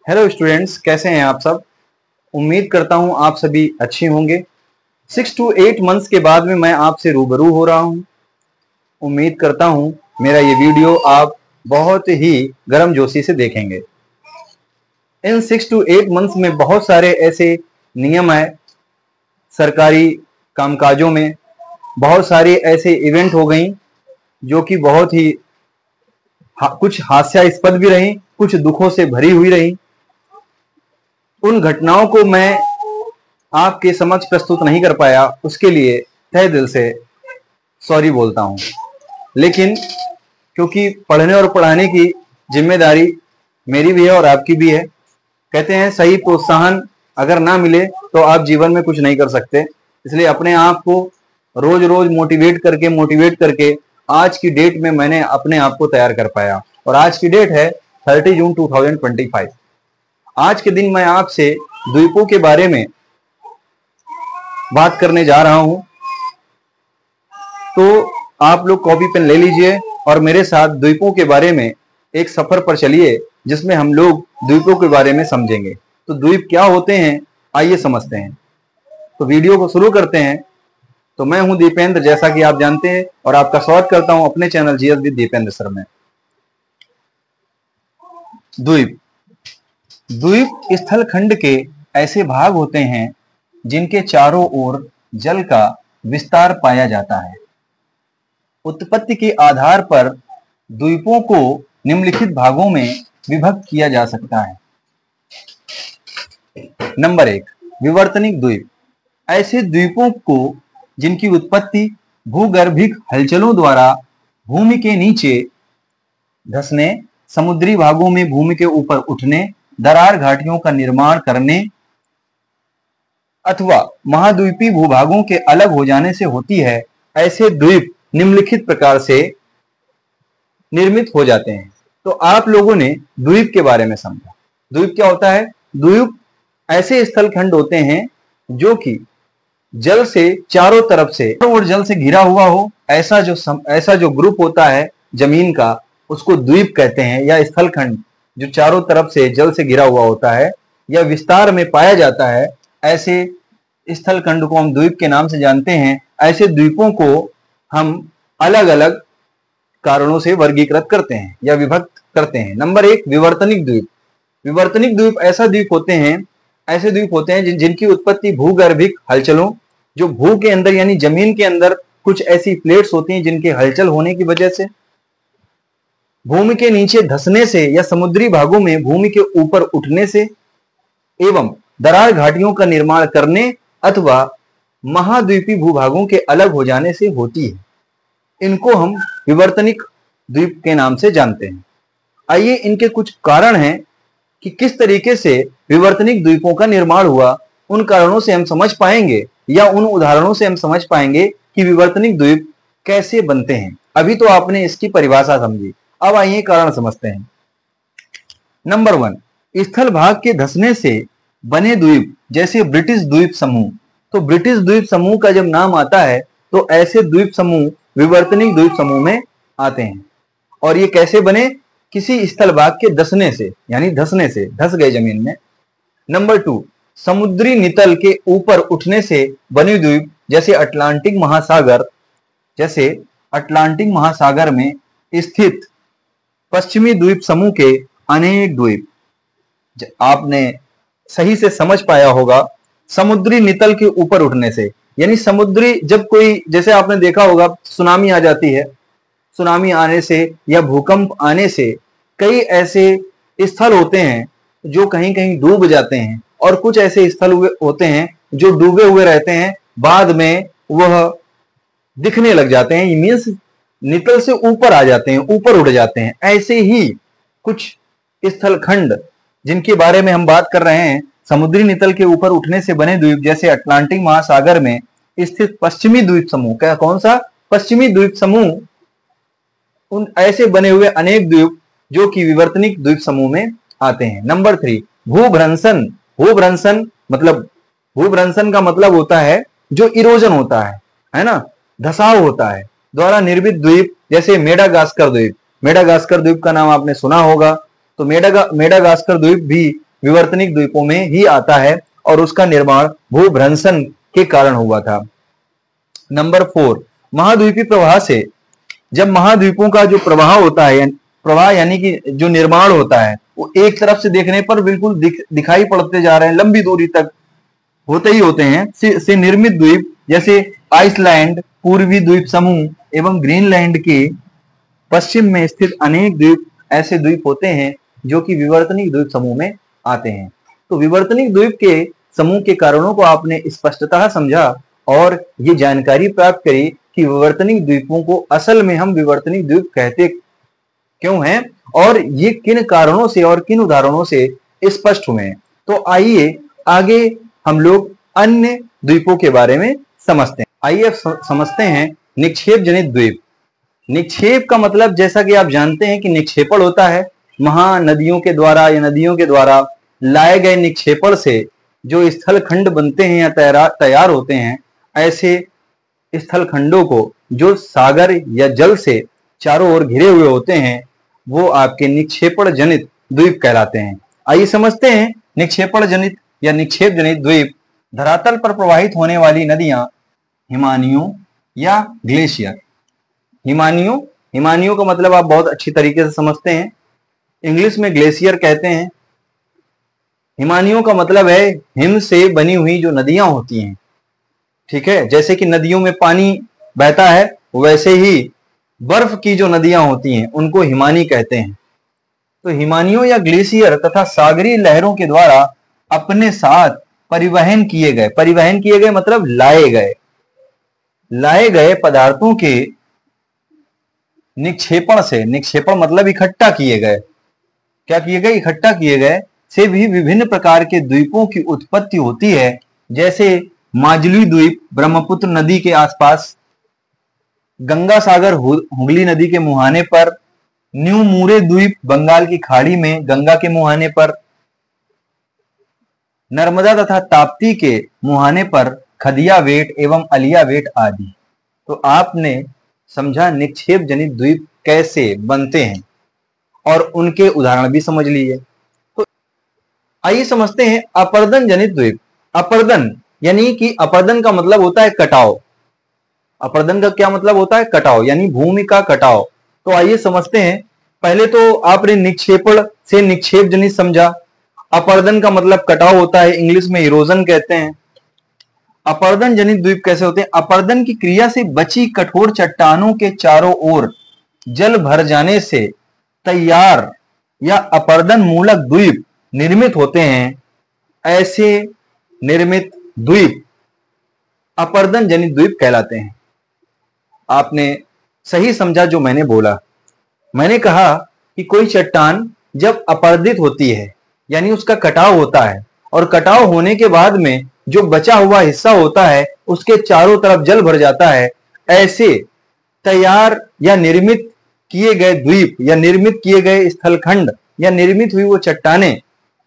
Hello students, कैसे हैं आप सब। उम्मीद करता हूं आप सभी अच्छे होंगे। 6 to 8 मंथ्स के बाद में मैं आपसे रूबरू हो रहा हूं। उम्मीद करता हूं मेरा ये वीडियो आप बहुत ही गर्मजोशी से देखेंगे। इन 6 to 8 मंथ्स में बहुत सारे ऐसे नियम है, सरकारी कामकाजों में बहुत सारे ऐसे इवेंट हो गई जो कि बहुत ही कुछ हास्यास्पद भी रही, कुछ दुखों से भरी हुई रही। उन घटनाओं को मैं आपके समक्ष प्रस्तुत नहीं कर पाया, उसके लिए तहे दिल से सॉरी बोलता हूं। लेकिन क्योंकि पढ़ने और पढ़ाने की जिम्मेदारी मेरी भी है और आपकी भी है। कहते हैं सही प्रोत्साहन अगर ना मिले तो आप जीवन में कुछ नहीं कर सकते। इसलिए अपने आप को रोज रोज मोटिवेट करके आज की डेट में मैंने अपने आप को तैयार कर पाया। और आज की डेट है 30 जून 2025। आज के दिन मैं आपसे द्वीपों के बारे में बात करने जा रहा हूं। तो आप लोग कॉपी पेन ले लीजिए और मेरे साथ द्वीपों के बारे में एक सफर पर चलिए, जिसमें हम लोग द्वीपों के बारे में समझेंगे। तो द्वीप क्या होते हैं, आइए समझते हैं। तो वीडियो को शुरू करते हैं। तो मैं हूं दीपेंद्र, जैसा कि आप जानते हैं, और आपका स्वागत करता हूं अपने channel GS with Dipendra sir में। द्वीप स्थल खंड के ऐसे भाग होते हैं जिनके चारों ओर जल का विस्तार पाया जाता है। उत्पत्ति के आधार पर द्वीपों को निम्नलिखित भागों में विभक्त किया जा सकता है। नंबर 1, विवर्तनिक द्वीप। ऐसे द्वीपों को जिनकी उत्पत्ति भूगर्भिक हलचलों द्वारा भूमि के नीचे धंसने, समुद्री भागों में भूमि के ऊपर उठने, दरार घाटियों का निर्माण करने अथवा महाद्वीपीय भूभागों के अलग हो जाने से होती है, ऐसे द्वीप निम्नलिखित प्रकार से निर्मित हो जाते हैं। तो आप लोगों ने द्वीप के बारे में समझा। द्वीप क्या होता है? द्वीप ऐसे स्थल खंड होते हैं जो कि जल से चारों तरफ से और जल से घिरा हुआ हो। ऐसा जो ग्रुप होता है जमीन का, उसको द्वीप कहते हैं, या स्थल खंड जो चारों तरफ से जल से घिरा हुआ होता है या विस्तार में पाया जाता है, ऐसे स्थल खंड को हम द्वीप के नाम से जानते हैं। ऐसे द्वीपों को हम अलग अलग कारणों से वर्गीकृत करते हैं या विभक्त करते हैं। नंबर 1, विवर्तनिक द्वीप। विवर्तनिक द्वीप ऐसे द्वीप होते हैं जिनकी उत्पत्ति भूगर्भिक हलचलों, जो भू के अंदर यानी जमीन के अंदर कुछ ऐसी प्लेट्स होती हैं जिनके हलचल होने की वजह से, भूमि के नीचे धंसने से या समुद्री भागों में भूमि के ऊपर उठने से, एवं दरार घाटियों का निर्माण करने अथवा महाद्वीपीय भूभागों के अलग हो जाने से होती है। इनको हम विवर्तनिक द्वीप के नाम से जानते हैं। आइए इनके कुछ कारण हैं कि किस तरीके से विवर्तनिक द्वीपों का निर्माण हुआ। उन कारणों से हम समझ पाएंगे या उन उदाहरणों से हम समझ पाएंगे कि विवर्तनिक द्वीप कैसे बनते हैं। अभी तो आपने इसकी परिभाषा समझी, अब आइए कारण समझते हैं। नंबर 1, स्थल भाग के धंसने से बने द्वीप, जैसे ब्रिटिश द्वीप समूह। तो ब्रिटिश द्वीप समूह का जब नाम आता है तो ऐसे द्वीप समूह विवर्तनिक द्वीप समूह में आते हैं। और ये कैसे बने? किसी स्थल भाग के धंसने से, यानी धंसने से, धंस गए जमीन में। नंबर 2, समुद्री नितल के ऊपर उठने से बने द्वीप, जैसे अटलांटिक महासागर में स्थित पश्चिमी द्वीप समूह के अनेक द्वीप। आपने सही से समझ पाया होगा, समुद्री नितल के ऊपर उठने से, यानी समुद्री, जब कोई, जैसे आपने देखा होगा सुनामी आ जाती है, सुनामी आने से या भूकंप आने से कई ऐसे स्थल होते हैं जो कहीं कहीं डूब जाते हैं, और कुछ ऐसे स्थल होते हैं जो डूबे हुए रहते हैं, बाद में वह दिखने लग जाते हैं। मीन्स नितल से ऊपर आ जाते हैं, ऊपर उड़ जाते हैं। ऐसे ही कुछ स्थल खंड जिनके बारे में हम बात कर रहे हैं, समुद्री नितल के ऊपर उठने से बने द्वीप, जैसे अटलांटिक महासागर में स्थित पश्चिमी द्वीप समूह। क्या, कौन सा? पश्चिमी द्वीप समूह। उन ऐसे बने हुए अनेक द्वीप जो कि विवर्तनिक द्वीप समूह में आते हैं। नंबर 3, भूभ्रंशन। भूभ्रंशन का मतलब होता है जो इरोजन होता है ना, धसाव होता है, द्वारा निर्मित द्वीप, जैसे मेडागास्कर द्वीप। मेडागास्कर द्वीप का नाम आपने सुना होगा। तो मेडागास्कर द्वीप भी विवर्तनिक द्वीपों में ही आता है और उसका निर्माण भूभ्रंशन के कारण हुआ था। नंबर 4, महाद्वीपीय प्रवाह से, जब महाद्वीपों का जो प्रवाह होता है, प्रवाह यानी कि जो निर्माण होता है, वो एक तरफ से देखने पर बिल्कुल दिखाई पड़ते जा रहे हैं, लंबी दूरी तक होते ही होते हैं, से निर्मित द्वीप जैसे आइसलैंड, पूर्वी द्वीप समूह एवं ग्रीनलैंड के पश्चिम में स्थित अनेक द्वीप ऐसे द्वीप होते हैं जो कि विवर्तनिक द्वीप समूह में आते हैं। तो विवर्तनिक द्वीप के समूह के कारणों को आपने स्पष्टतः समझा और ये जानकारी प्राप्त करी कि विवर्तनिक द्वीपों को असल में हम विवर्तनिक द्वीप कहते क्यों हैं और ये किन कारणों से और किन उदाहरणों से स्पष्ट हुए हैं। तो आइए आगे हम लोग अन्य द्वीपों के बारे में समझते हैं। आइए समझते हैं निक्षेप जनित द्वीप। निक्षेप का मतलब जैसा कि आप जानते हैं कि निक्षेपण होता है, महानदियों के द्वारा या नदियों के द्वारा लाए गए निक्षेपण से जो स्थल खंड बनते हैं या तैयार होते हैं, ऐसे स्थल खंडों को जो सागर या जल से चारों ओर घिरे हुए होते हैं वो आपके निक्षेपण जनित द्वीप कहलाते हैं। आइए समझते हैं निक्षेपण जनित या निक्षेप जनित द्वीप। धरातल पर प्रवाहित होने वाली नदियां हिमानियों या ग्लेशियर। हिमानियों का मतलब आप बहुत अच्छी तरीके से समझते हैं, इंग्लिश में ग्लेशियर कहते हैं। हिमानियों का मतलब है हिम से बनी हुई जो नदियां होती हैं, ठीक है। जैसे कि नदियों में पानी बहता है वैसे ही बर्फ की जो नदियां होती हैं उनको हिमानी कहते हैं। तो हिमानियों या ग्लेशियर तथा सागरीय लहरों के द्वारा अपने साथ परिवहन किए गए मतलब लाए गए पदार्थों के निक्षेपण से, निक्षेपण मतलब इकट्ठा किए गए, क्या किए गए, इकट्ठा किए गए से भी विभिन्न प्रकार के द्वीपों की उत्पत्ति होती है। जैसे माजुली द्वीप ब्रह्मपुत्र नदी के आसपास, गंगा सागर हुगली नदी के मुहाने पर, न्यू मूरे द्वीप बंगाल की खाड़ी में गंगा के मुहाने पर, नर्मदा तथा ताप्ती के मुहाने पर खदिया वेट एवं अलिया वेट आदि। तो आपने समझा निक्षेप जनित द्वीप कैसे बनते हैं और उनके उदाहरण भी समझ लिए। तो आइए समझते हैं अपर्दन जनित द्वीप। अपर्दन यानी कि अपर्दन का मतलब होता है कटाव। अपर्दन का क्या मतलब होता है, कटाव, यानी भूमि का कटाव। तो आइए समझते हैं। पहले तो आपने निक्षेपण से निक्षेप जनित समझा। अपर्दन का मतलब कटाव होता है, इंग्लिश में इरोजन कहते हैं। अपर्दन जनित द्वीप कैसे होते हैं? अपर्दन की क्रिया से बची कठोर चट्टानों के चारों ओर जल भर जाने से तैयार या अपर्दन मूलक द्वीप निर्मित होते हैं। ऐसे निर्मित द्वीप अपर्दन जनित द्वीप कहलाते हैं। आपने सही समझा जो मैंने बोला। मैंने कहा कि कोई चट्टान जब अपर्दित होती है यानी उसका कटाव होता है और कटाव होने के बाद में जो बचा हुआ हिस्सा होता है उसके चारों तरफ जल भर जाता है, ऐसे तैयार या निर्मित किए गए द्वीप या निर्मित किए गए स्थलखंड या निर्मित हुई वो चट्टानें,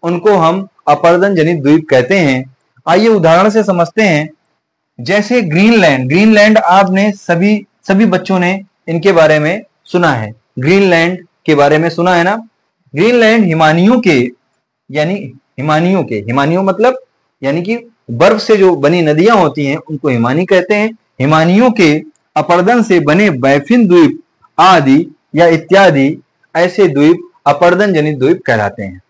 उनको हम अपर्दन जनित द्वीप कहते हैं। आइए उदाहरण से समझते हैं। जैसे ग्रीनलैंड, ग्रीनलैंड आपने सभी बच्चों ने इनके बारे में सुना है, ग्रीनलैंड के बारे में सुना है ना। ग्रीनलैंड हिमानियों के हिमानियों मतलब यानी कि बर्फ से जो बनी नदियां होती हैं उनको हिमानी कहते हैं। हिमानियों के अपर्दन से बने बैफिन द्वीप आदि या इत्यादि ऐसे द्वीप अपर्दन जनित द्वीप कहलाते हैं।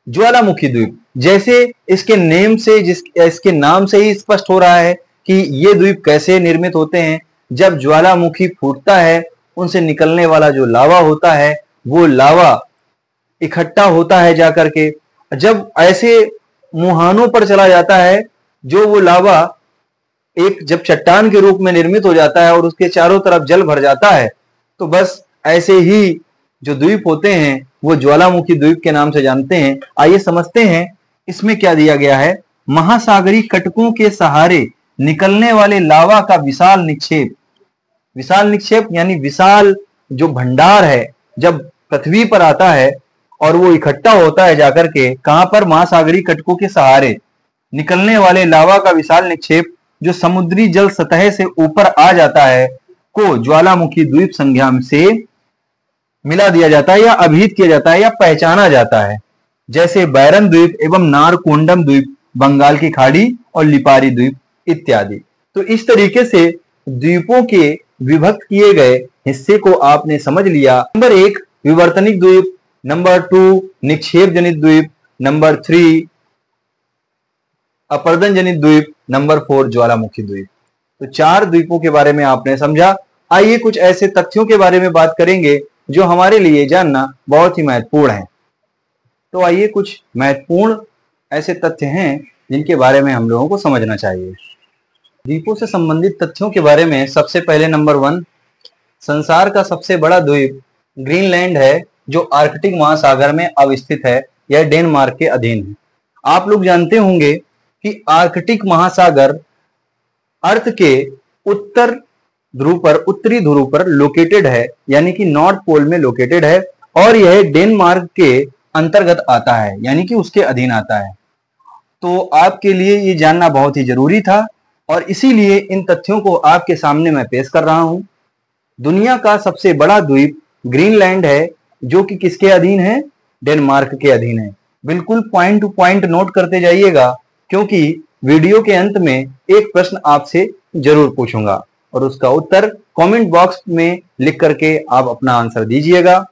ज्वालामुखी द्वीप, जैसे इसके नाम से ही स्पष्ट हो रहा है कि ये द्वीप कैसे निर्मित होते हैं। जब ज्वालामुखी फूटता है उनसे निकलने वाला जो लावा होता है वो लावा इकट्ठा होता है जाकर के, जब ऐसे मुहानों पर चला जाता है जो वो लावा एक जब चट्टान के रूप में निर्मित हो जाता है और उसके चारों तरफ जल भर जाता है, तो बस ऐसे ही जो द्वीप होते हैं वो ज्वालामुखी द्वीप के नाम से जानते हैं। आइए समझते हैं इसमें क्या दिया गया है। महासागरीय कटकों के सहारे निकलने वाले लावा का विशाल निक्षेप यानी विशाल जो भंडार है, जब पृथ्वी पर आता है और वो इकट्ठा होता है जाकर के कहां पर, महासागरीय कटकों के सहारे निकलने वाले लावा का विशाल निक्षेप जो समुद्री जल सतह से ऊपर आ जाता है को ज्वालामुखी द्वीप संज्ञा से मिला दिया जाता है या अभिहित किया जाता है या पहचाना जाता है। जैसे बैरन द्वीप एवं नारकोंडम द्वीप, बंगाल की खाड़ी और लिपारी द्वीप इत्यादि। तो इस तरीके से द्वीपों के विभक्त किए गए हिस्से को आपने समझ लिया। नंबर 1 विवर्तनिक द्वीप, नंबर 2 निक्षेप जनित द्वीप, नंबर 3 अपर्दन जनित द्वीप, नंबर 4 ज्वालामुखी द्वीप। तो 4 द्वीपों के बारे में आपने समझा। आइए कुछ ऐसे तथ्यों के बारे में बात करेंगे जो हमारे लिए जानना बहुत ही महत्वपूर्ण है। तो आइए कुछ महत्वपूर्ण ऐसे तथ्य हैं जिनके बारे में हम लोगों को समझना चाहिए। द्वीपों से संबंधित तथ्यों के बारे में सबसे पहले नंबर 1, संसार का सबसे बड़ा द्वीप ग्रीनलैंड है, जो आर्कटिक महासागर में अवस्थित है। यह डेनमार्क के अधीन है। आप लोग जानते होंगे कि आर्कटिक महासागर अर्थ के उत्तरी ध्रुव पर लोकेटेड है, यानी कि नॉर्थ पोल में लोकेटेड है, और यह डेनमार्क के अंतर्गत आता है, यानी कि उसके अधीन आता है। तो आपके लिए ये जानना बहुत ही जरूरी था और इसीलिए इन तथ्यों को आपके सामने मैं पेश कर रहा हूं। दुनिया का सबसे बड़ा द्वीप ग्रीनलैंड है, जो कि किसके अधीन है? डेनमार्क के अधीन है। बिल्कुल पॉइंट टू पॉइंट नोट करते जाइएगा, क्योंकि वीडियो के अंत में एक प्रश्न आपसे जरूर पूछूंगा और उसका उत्तर कमेंट बॉक्स में लिख करके आप अपना आंसर दीजिएगा।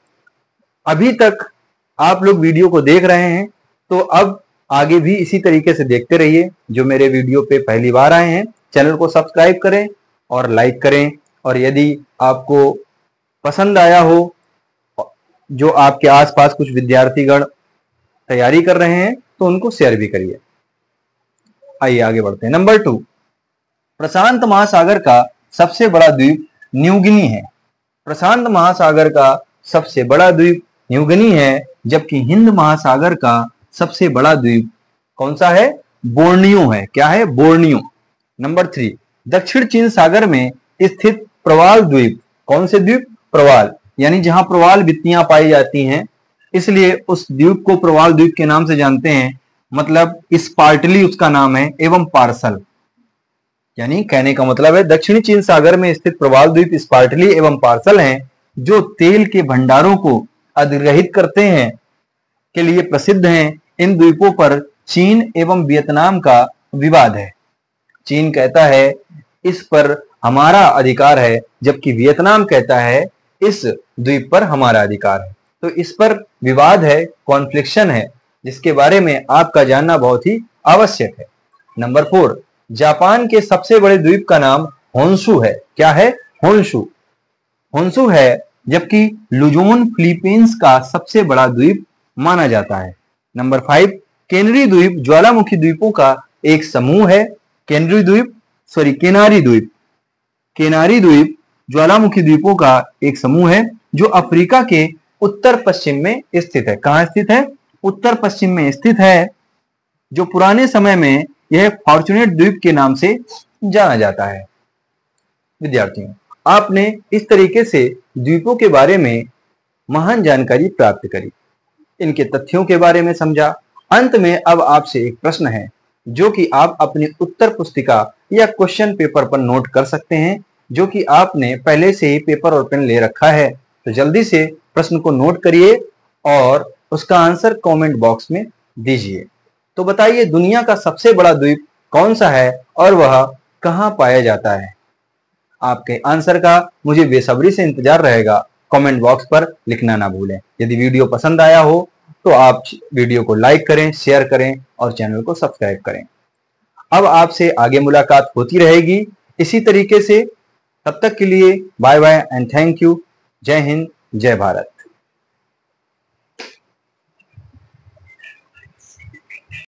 अभी तक आप लोग वीडियो को देख रहे हैं, तो अब आगे भी इसी तरीके से देखते रहिए। जो मेरे वीडियो पे पहली बार आए हैं, चैनल को सब्सक्राइब करें और लाइक करें, और यदि आपको पसंद आया हो, जो आपके आसपास कुछ विद्यार्थीगण तैयारी कर रहे हैं, तो उनको शेयर भी करिए। आइए आगे बढ़ते हैं। नंबर 2, प्रशांत महासागर का सबसे बड़ा द्वीप न्यूगिनी है। प्रशांत महासागर का सबसे बड़ा द्वीप न्यूगिनी है, जबकि हिंद महासागर का सबसे बड़ा द्वीप कौन सा है? बोर्नियो है। क्या है? बोर्नियो। नंबर 3, दक्षिण चीन सागर में स्थित प्रवाल द्वीप। कौन से द्वीप? प्रवाल, यानी जहां प्रवाल भित्तियां पाई जाती हैं, इसलिए उस द्वीप को प्रवाल द्वीप के नाम से जानते हैं। मतलब स्पार्टली उसका नाम है, एवं पार्सल, यानी कहने का मतलब है दक्षिणी चीन सागर में स्थित प्रवाल द्वीप स्पार्टली एवं पार्सल हैं, जो तेल के भंडारों को अधिग्रहित करते हैं के लिए प्रसिद्ध हैं। इन द्वीपों पर चीन एवं वियतनाम का विवाद है। चीन कहता है इस पर हमारा अधिकार है, जबकि वियतनाम कहता है इस द्वीप पर हमारा अधिकार है। तो इस पर विवाद है, कॉन्फ्लिक्शन है, जिसके बारे में आपका जानना बहुत ही आवश्यक है। नंबर 4, जापान के सबसे बड़े द्वीप का नाम होन्शु है। क्या है? होन्शु। होन्शु है, जबकि लुजोन फिलीपींस का सबसे बड़ा द्वीप माना जाता है। नंबर 5, केनरी द्वीप ज्वालामुखी द्वीपों का एक समूह है। केनरी द्वीप ज्वालामुखी द्वीपों का एक समूह है, जो अफ्रीका के उत्तर पश्चिम में स्थित है। कहां स्थित है? उत्तर पश्चिम में स्थित है, जो पुराने समय में यह फॉर्चुनेट द्वीप के नाम से जाना जाता है। विद्यार्थियों, आपने इस तरीके से द्वीपों के बारे में महान जानकारी प्राप्त करी, इनके तथ्यों के बारे में समझा। अंत में अब आपसे एक प्रश्न है, जो कि आप अपनी उत्तर पुस्तिका या क्वेश्चन पेपर पर नोट कर सकते हैं, जो कि आपने पहले से ही पेपर और पेन ले रखा है। तो जल्दी से प्रश्न को नोट करिए और उसका आंसर कमेंट बॉक्स में दीजिए। तो बताइए, दुनिया का सबसे बड़ा द्वीप कौन सा है और वह कहां पाया जाता है? आपके आंसर का मुझे बेसब्री से इंतजार रहेगा। कमेंट बॉक्स पर लिखना ना भूलें। यदि वीडियो पसंद आया हो तो आप वीडियो को लाइक करें, शेयर करें और चैनल को सब्सक्राइब करें। अब आपसे आगे मुलाकात होती रहेगी इसी तरीके से। तब तक के लिए bye bye and thank you. जय हिंद, जय भारत।